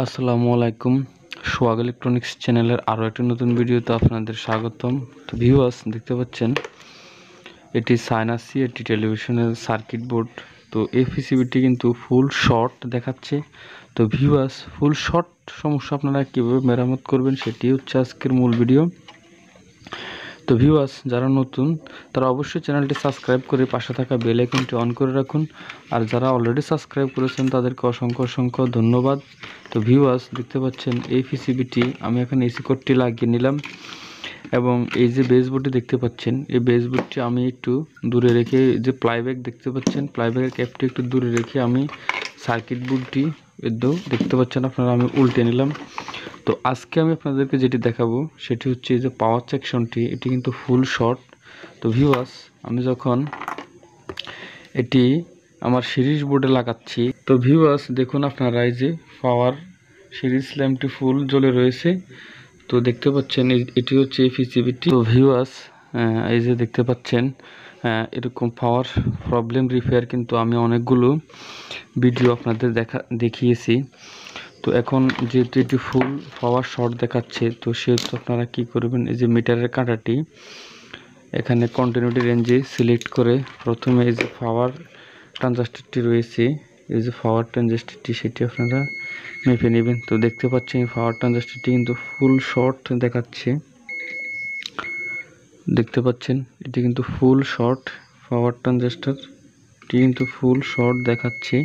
আসসালামু আলাইকুম। সোহাগ ইলেকট্রনিক্স চ্যানেলের আরও একটি নতুন ভিডিওতে আপনাদের স্বাগতম। তো ভিউয়ার্স, দেখতে পাচ্ছেন এটি সাইনাসি, এটি টেলিভিশনের সার্কিট বোর্ড। তো এই পিসিবিটি কিন্তু ফুল শর্ট দেখাচ্ছে। তো ভিউয়ার্স, ফুল শর্ট সমস্যা আপনারা কীভাবে মেরামত করবেন সেটি হচ্ছে আজকের মূল ভিডিও। তো ভিউয়ার্স, যারা নতুন তারা অবশ্যই চ্যানেলটি সাবস্ক্রাইব করে পাশে থাকা বেল আইকনটি অন করে রাখুন। আর যারা অলরেডি সাবস্ক্রাইব করেছেন তাদেরকে অসংখ্য ধন্যবাদ। তো ভিউয়ার্স, দেখতে পাচ্ছেন এই পিসিবিটি আমি এখানে এসি কোডটি লাগিয়ে নিলাম এবং এই যে বেসবোর্ডটি দেখতে পাচ্ছেন, এই বেসবোর্ডটি আমি একটু দূরে রেখে, যে প্লাইব্যাক দেখতে পাচ্ছেন, প্লাইব্যাকের ক্যাপটি একটু দূরে রেখে আমি সার্কিট বোর্ডটি দেখতে পাচ্ছেন আপনারা, আমি উল্টে নিলাম। তো আজকে আমি আপনাদেরকে যেটি দেখাবো সেটি হচ্ছে যে পাওয়ার সেকশনটি, এটি কিন্তু ফুল শর্ট। তো ভিউয়ার্স, আমি যখন এটি আমার সিরিজ বোর্ডে লাগাচ্ছি, তো ভিউয়ার্স দেখুন আপনারা, এই যে পাওয়ার সিরিজ ল্যাম্পটি ফুল জ্বলে রয়েছে। তো দেখতে পাচ্ছেন এটি হচ্ছে এই পিসিবিটি। তো ভিউয়ার্স, এই যে দেখতে পাচ্ছেন এরকম পাওয়ার প্রবলেম রিপেয়ার কিন্তু আমি অনেকগুলো ভিডিও আপনাদের দেখিয়েছি। তো এখন যেহেতু এটি ফুল পাওয়ার শর্ট দেখাচ্ছে, তো সেহেতু আপনারা কি করবেন, এই যে মিটারের কাঁটাটি এখানে কন্টিনিউটি রেঞ্জে সিলেক্ট করে প্রথমে এই যে পাওয়ার ট্রানজিস্টরটি রয়েছে, এই যে পাওয়ার ট্রানজিস্টরটি, সেটি আপনারা মেপে নেবেন। তো দেখতে পাচ্ছেন এই পাওয়ার ট্রানজিস্টরটি কিন্তু ফুল শর্ট দেখাচ্ছে। দেখতে পাচ্ছেন এটি কিন্তু ফুল শর্ট, পাওয়ার ট্রানজিস্টরটি কিন্তু ফুল শর্ট দেখাচ্ছে।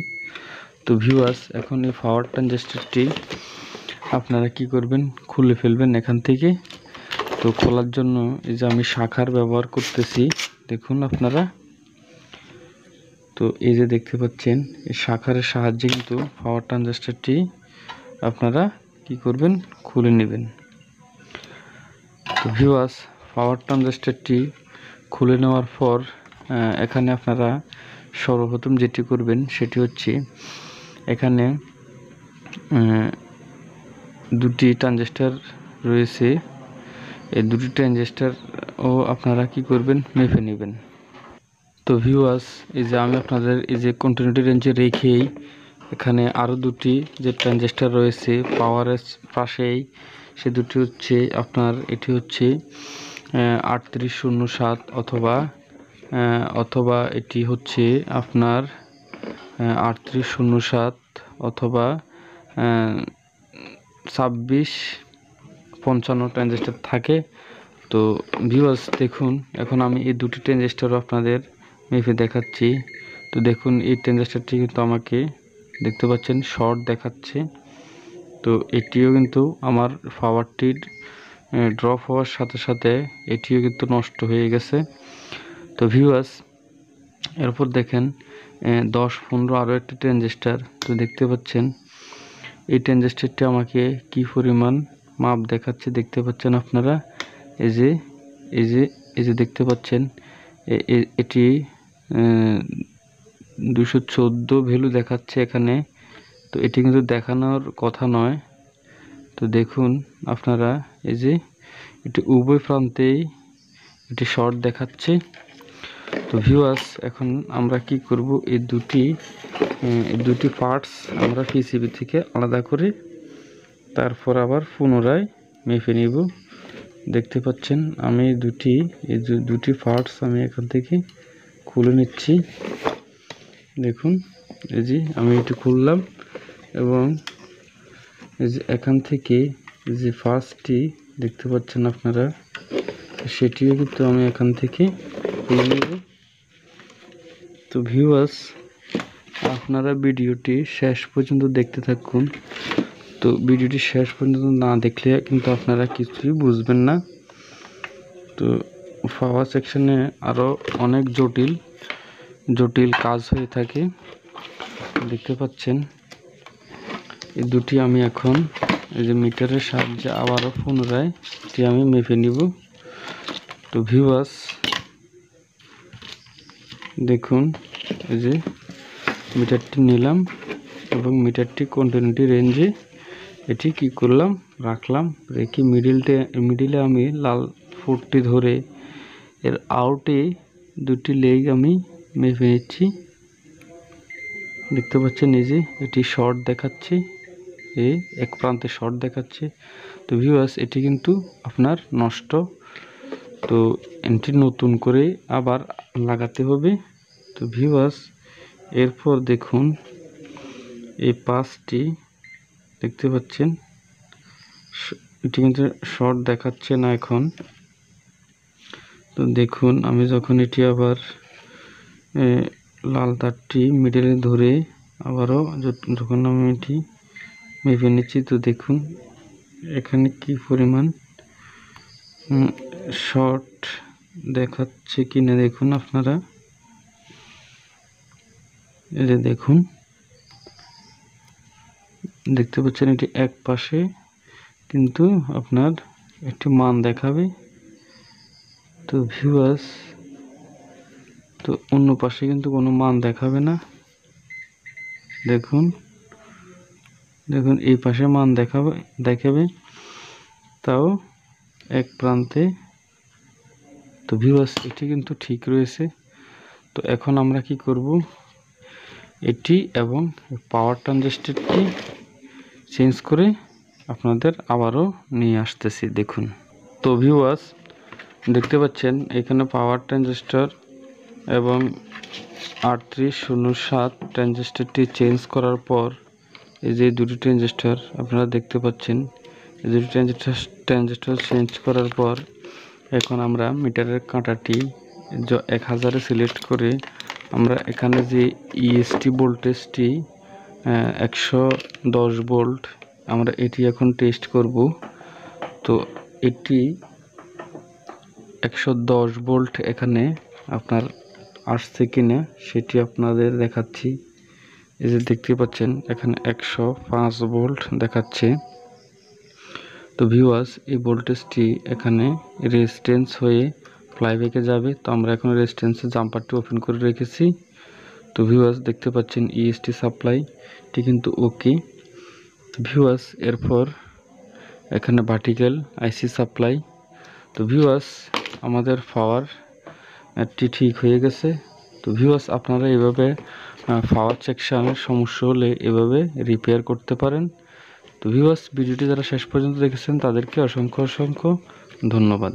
তো ভিউয়ার্স, এখন এই পাওয়ার ট্রানজিস্টরটি আপনারা কি করবেন, খুলে ফেলবেন এখান থেকে। তো খোলার জন্য এই যে আমি শাখার ব্যবহার করতেছি, দেখুন আপনারা। তো এই যে দেখতে পাচ্ছেন এই শাখার সাহায্যে কিন্তু পাওয়ার ট্রানজিস্টরটি আপনারা কি করবেন, খুলে নেবেন। তো ভিউয়ার্স, পাওয়ার ট্রানজিস্টরটি খুলে নেওয়ার পর এখানে আপনারা সর্বপ্রথম যেটি করবেন সেটি হচ্ছে এখানে দুটি ট্রানজিস্টর রয়েছে, এই দুটি ট্রানজিস্টর ও আপনারা কি করবেন, মেপে নেবেন। তো ভিউয়ার্স, এই যে আমি আপনাদের এই যে কন্টিনিউটি রেঞ্জে রেখেই এখানে আরও দুটি যে ট্রানজিস্টর রয়েছে পাওয়ারের পাশেই, সে দুটি হচ্ছে আপনার, এটি হচ্ছে 3807 অথবা এটি হচ্ছে আপনার 3807 অথবা 2655 ট্রানজিস্টর থাকে। তো ভিউয়ার্স দেখুন, এখন আমি এই দুটি ট্রানজিস্টর আপনাদের মেপে দেখাচ্ছি। তো দেখুন এই ট্রানজিস্টরটি কিন্তু আমাকে দেখতে পাচ্ছেন শর্ট দেখাচ্ছে। তো এটিও কিন্তু আমার পাওয়ারটির ড্রপ হওয়ার সাথে সাথে এটিও কিন্তু নষ্ট হয়ে গেছে। তো ভিউয়ার্স, এরপর দেখেন 10-15 আরও একটি ট্রানজিস্টর। তো দেখতে পাচ্ছেন এই ট্রানজিস্টরটি আমাকে কি পরিমাণ মাপ দেখাচ্ছে দেখতে পাচ্ছেন আপনারা। এই যে এই যে এই যে দেখতে পাচ্ছেন এটি 214 ভ্যালু দেখাচ্ছে এখানে। তো এটি কিন্তু দেখানোর কথা নয়। তো দেখুন আপনারা, এই যে এটি উভয় প্রান্তেই এটি শর্ট দেখাচ্ছে। তো ভিউয়ার্স, এখন আমরা কি করব, এই দুটি পার্টস আমরা পিসিবি থেকে আলাদা করে তারপর আবার পুনরায় মেপে নিব। দেখতে পাচ্ছেন আমি এই দুটি পার্টস আমি এখান থেকে খুলে নিচ্ছি। দেখুন, এই যে আমি এটি খুললাম এবং এই যে এখান থেকে যে ফার্স্টটি দেখতে পাচ্ছেন আপনারা, সেটিও কিন্তু আমি এখান থেকে খুলে নেব। তো ভিউয়ার্স, আপনারা ভিডিওটি শেষ পর্যন্ত দেখতে থাকুন। তো ভিডিওটি শেষ পর্যন্ত না দেখলে কিন্তু আপনারা কিছুই বুঝবেন না। তো পাওয়ার সেকশনে আরও অনেক জটিল কাজ হয়ে থাকে। দেখতে পাচ্ছেন এই দুটি আমি এখন এই যে মিটারের সাহায্যে আবারও পুনরায় এটি আমি মেপে নিব। তো ভিউয়ার্স দেখুন, এই যে মিটারটি নিলাম এবং মিটারটি কন্টিনিউটি রেঞ্জে এটি কি করলাম, রাখলাম। রেখে মিডিলে আমি লাল ফুটটি ধরে এর আউটে দুটি লেগ আমি মেপে নিচ্ছি। দেখতে পাচ্ছেন এই যে এটি শর্ট দেখাচ্ছে। এই এক প্রান্তে শর্ট দেখাচ্ছে। তো ভিউয়ার্স এটি কিন্তু আপনার নষ্ট, তো এটি নতুন করে আবার লাগাতে হবে। তো ভিউয়ার্স এরপর দেখুন এই পাঁচটি দেখতে পাচ্ছেন, এটি কিন্তু শর্ট দেখাচ্ছে না এখন। তো দেখুন আমি যখন এটি আবার লাল তারটি মিডলে ধরে আবারও যখন আমি এটি মেপে নিচ্ছি, তো দেখুন এখানে কি পরিমাণ শর্ট দেখাচ্ছে কিনা দেখুন আপনারা। এই যে দেখুন দেখতে পাচ্ছেন এটি এক পাশে কিন্তু আপনার একটি মান দেখাবে। তো ভিউয়ার্স তো অন্য পাশে কিন্তু কোনো মান দেখাবে না। দেখুন দেখুন এই পাশে মান দেখাবে তাও এক প্রান্তে। তো ভিউয়ার্স এটি কিন্তু ঠিক রয়েছে। তো এখন আমরা কি করব, এটি এবং পাওয়ার ট্রানজিস্টরটি চেঞ্জ করে আপনাদের আবারও নিয়ে আসতেছি। দেখুন তো ভিউয়ার্স দেখতে পাচ্ছেন এখানে পাওয়ার ট্রানজিস্টর এবং 3807 ট্রানজিস্টরটি চেঞ্জ করার পর এই যে দুটি ট্রানজিস্টর আপনারা দেখতে পাচ্ছেন, এই দুটি ট্রানজিস্টর চেঞ্জ করার পর এখন আমরা মিটারের কাঁটাটি 1000-এ সিলেক্ট করে আমরা এখানে যে ইএসটি ভোল্টেজটি 110 ভোল্ট আমরা এটি এখন টেস্ট করব। তো এটি 110 ভোল্ট এখানে আপনার আসছে কিনা সেটি আপনাদের দেখাচ্ছি। এই যে দেখতে পাচ্ছেন এখানে 105 ভোল্ট দেখাচ্ছে। তো ভিউয়ার্স এই ভোল্টেজটি এখানে রেজিস্ট্যান্স হয়ে ফ্লাইব্যাকে যাবে। তো আমরা এখন রেজিস্ট্যান্সের জাম্পারটি ওপেন করে রেখেছি। তো ভিউয়ার্স দেখতে পাচ্ছেন ইএসটি সাপ্লাইটি কিন্তু ওকে। ভিউয়ার্স এরপর এখানে ভার্টিক্যাল আইসি সাপ্লাই। তো ভিউয়ার্স আমাদের পাওয়ারটি ঠিক হয়ে গেছে। তো ভিউয়ার্স আপনারা এভাবে পাওয়ার সেকশনের সমস্যা হলে এভাবে রিপেয়ার করতে পারেন। তো ভিউয়ার্স ভিডিওটি যারা শেষ পর্যন্ত দেখেছেন তাদেরকে অসংখ্য ধন্যবাদ।